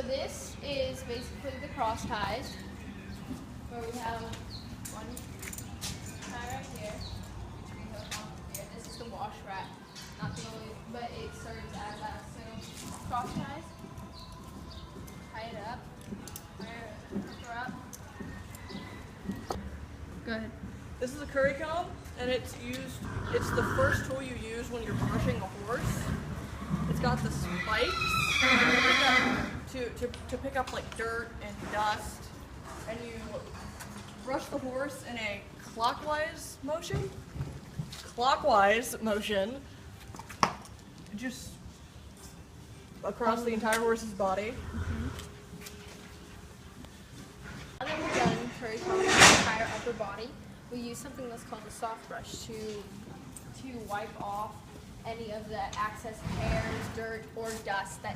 this is basically the cross ties, where we have one tie right here, which we hook on here. This is the wash rack, not the only, but it serves as that. So cross ties, tie it up, hook her up. Go ahead. This is a curry comb, and it's the first tool you use when you're brushing a horse. It's got the spikes to pick up like dirt and dust, and you brush the horse in a clockwise motion, just across the entire horse's body. Now that we're done curry combing the entire upper body, we use something that's called a soft brush to wipe off any of the excess hairs, dirt, or dust that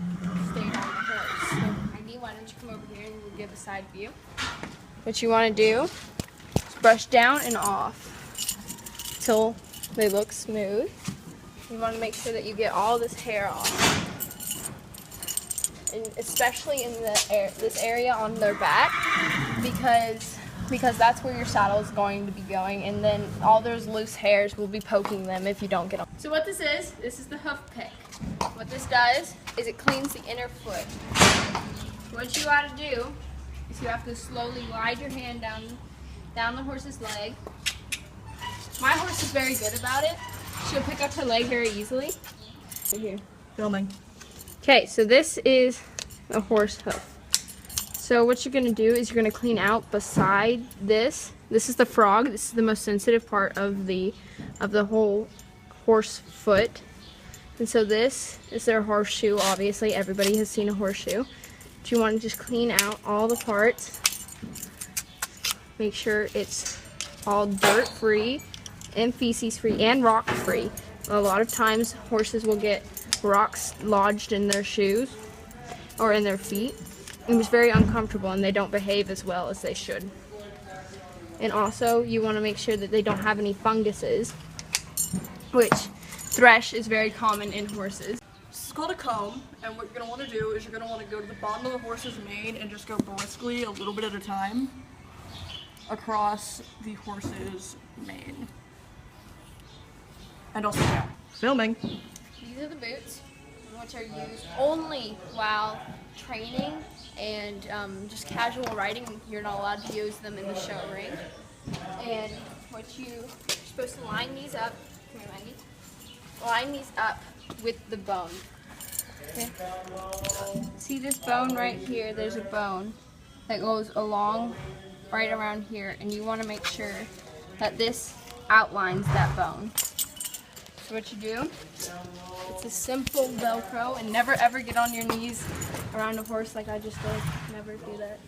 stayed on the horse. So, Heidi, why don't you come over here and we'll give a side view. What you want to do is brush down and off till they look smooth. You want to make sure that you get all this hair off, and especially in this area on their back, because that's where your saddle is going to be going, and then all those loose hairs will be poking them if you don't get them. So what this is the hoof pick. What this does is it cleans the inner foot. What you got to do is you have to slowly glide your hand down the horse's leg. My horse is very good about it. She'll pick up her leg very easily. Right here. Filming. Okay, so this is a horse hoof. So what you're going to do is you're going to clean out beside this. This is the frog. This is the most sensitive part of the whole horse foot. And so this is their horseshoe. Obviously, everybody has seen a horseshoe. But you want to just clean out all the parts. Make sure it's all dirt-free and feces-free and rock-free. A lot of times horses will get rocks lodged in their shoes or in their feet. It was very uncomfortable, and they don't behave as well as they should. And also, you want to make sure that they don't have any funguses, which thresh is very common in horses. This is called a comb, and what you're going to want to do is you're going to want to go to the bottom of the horse's mane and just go briskly, a little bit at a time, across the horse's mane. And also down. Filming. These are the boots, which are used only while training and just casual riding. You're not allowed to use them in the show ring. And what you're supposed to line these up, come here, Maggie, line these up with the bone. Okay. See this bone right here? There's a bone that goes along right around here, and you want to make sure that this outlines that bone. So what you do, it's a simple Velcro, and never ever get on your knees around a horse like I just did. Never do that.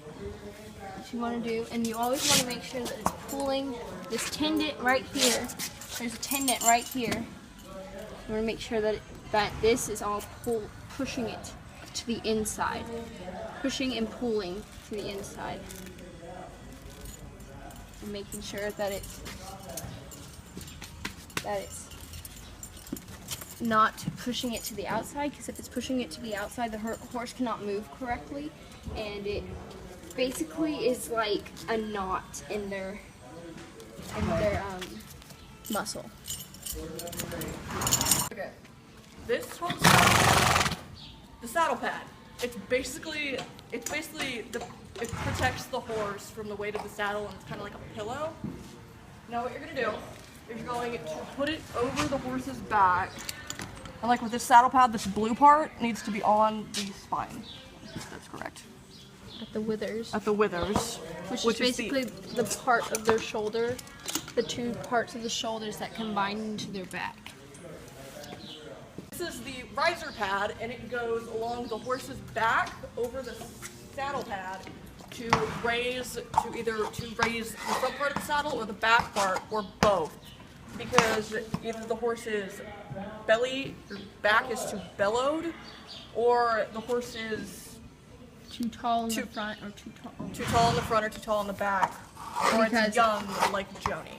What you want to do, and you always want to make sure that it's pulling this tendon right here. There's a tendon right here. You want to make sure that this is all pushing it to the inside, pushing and pulling to the inside, and making sure that it's not pushing it to the outside, because if it's pushing it to the outside, the horse cannot move correctly, and it basically is like a knot in their muscle. Okay, this one's the saddle pad. It protects the horse from the weight of the saddle, and it's kind of like a pillow. Now what you're gonna do is you're going to put it over the horse's back. And like with this saddle pad, this blue part needs to be on the spine. That's correct. At the withers. At the withers. Which is basically the part of their shoulder, the two parts of the shoulders that combine into their back. This is the riser pad, and it goes along the horse's back over the saddle pad to raise the front part of the saddle or the back part, or both. Because either the horse's back is too bellowed, or the horse is too tall in the front, or too tall in the front, or too tall in the back, or it's young like Joni.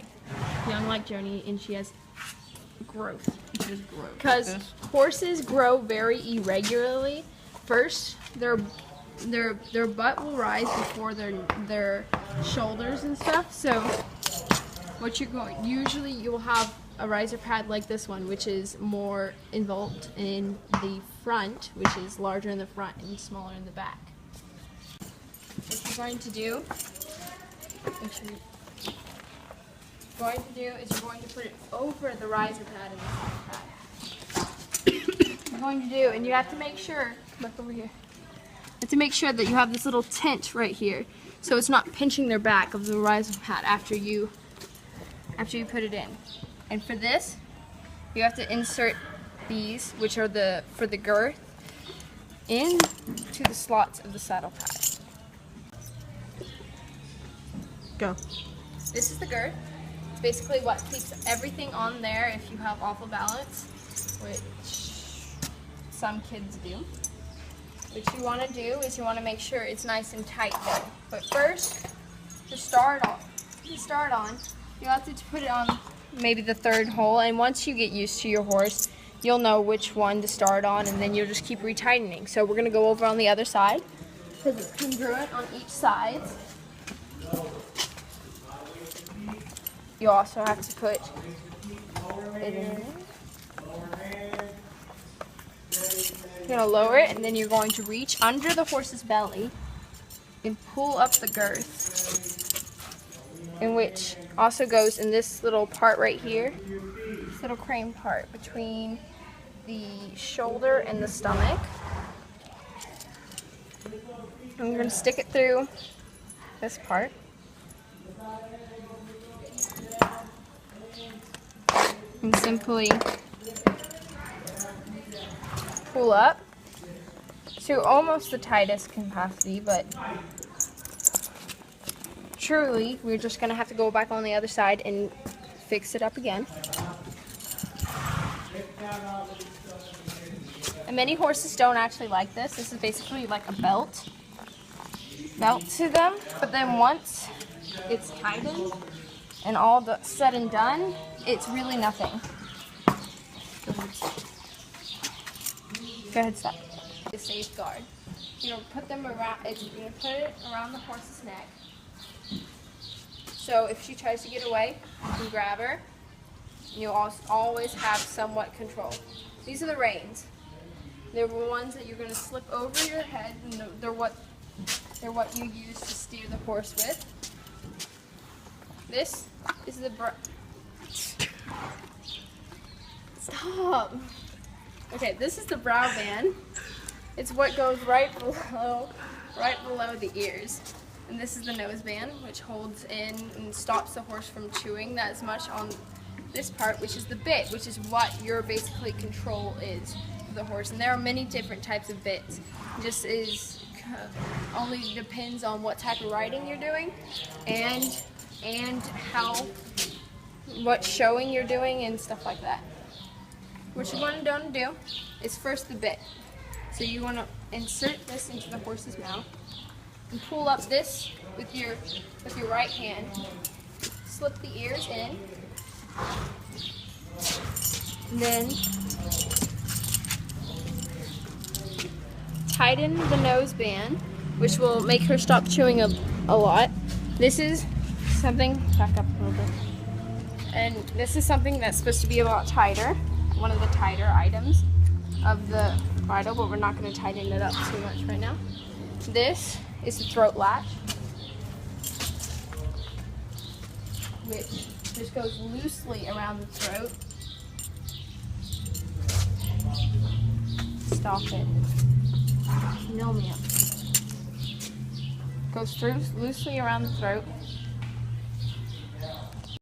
Young like Joni, and she has growth. She has growth. Because horses grow very irregularly. First, their their butt will rise before their shoulders and stuff. So what you're going, usually you'll have a riser pad like this one, which is more involved in the front, which is larger in the front and smaller in the back. What you're going to do, is you're going to put it over the riser pad and the side pad. You're going to do, and you have to make sure, look over here, you have to make sure that you have this little tent right here, so it's not pinching their back of the riser pad after you put it in. And for this, you have to insert these, which are for the girth, into the slots of the saddle pad. Go. This is the girth. It's basically what keeps everything on there if you have awful balance, which some kids do. What you want to do is you want to make sure it's nice and tight though. But first, to start on, you have to put it on maybe the third hole, and once you get used to your horse, you'll know which one to start on, and then you'll just keep retightening. So we're going to go over on the other side, because it's congruent on each side. You also have to put it in. You're going to lower it, and then you're going to reach under the horse's belly and pull up the girth, in which also goes in this little part right here, this little crane part between the shoulder and the stomach. And we're going to stick it through this part. And simply pull up to almost the tightest capacity, but truly we're just going to have to go back on the other side and fix it up again. And many horses don't actually like this. This is basically like a belt to them, but then once it's tightened and all said and done, it's really nothing. Go ahead, stop. The safeguard. You're gonna put them around. You're gonna put it around the horse's neck. So if she tries to get away, you can grab her. You'll always have somewhat control. These are the reins. They're the ones that you're gonna slip over your head, and they're what you use to steer the horse with. This is the Stop. Okay, this is the brow band. It's what goes right below the ears. And this is the nose band, which holds in and stops the horse from chewing that as much on this part, which is the bit, which is what your basically control is for the horse. And there are many different types of bits. Just only depends on what type of riding you're doing and what showing you're doing and stuff like that. What you want to do is first the bit. So you want to insert this into the horse's mouth and pull up this with your right hand. Slip the ears in. And then tighten the nose band, which will make her stop chewing a lot. This is something, back up a little bit. And this is something that's supposed to be a lot tighter. One of the tighter items of the bridle, but we're not going to tighten it up too much right now. This is the throat latch, which just goes loosely around the throat. Stop it. No, ma'am. Goes through loosely around the throat.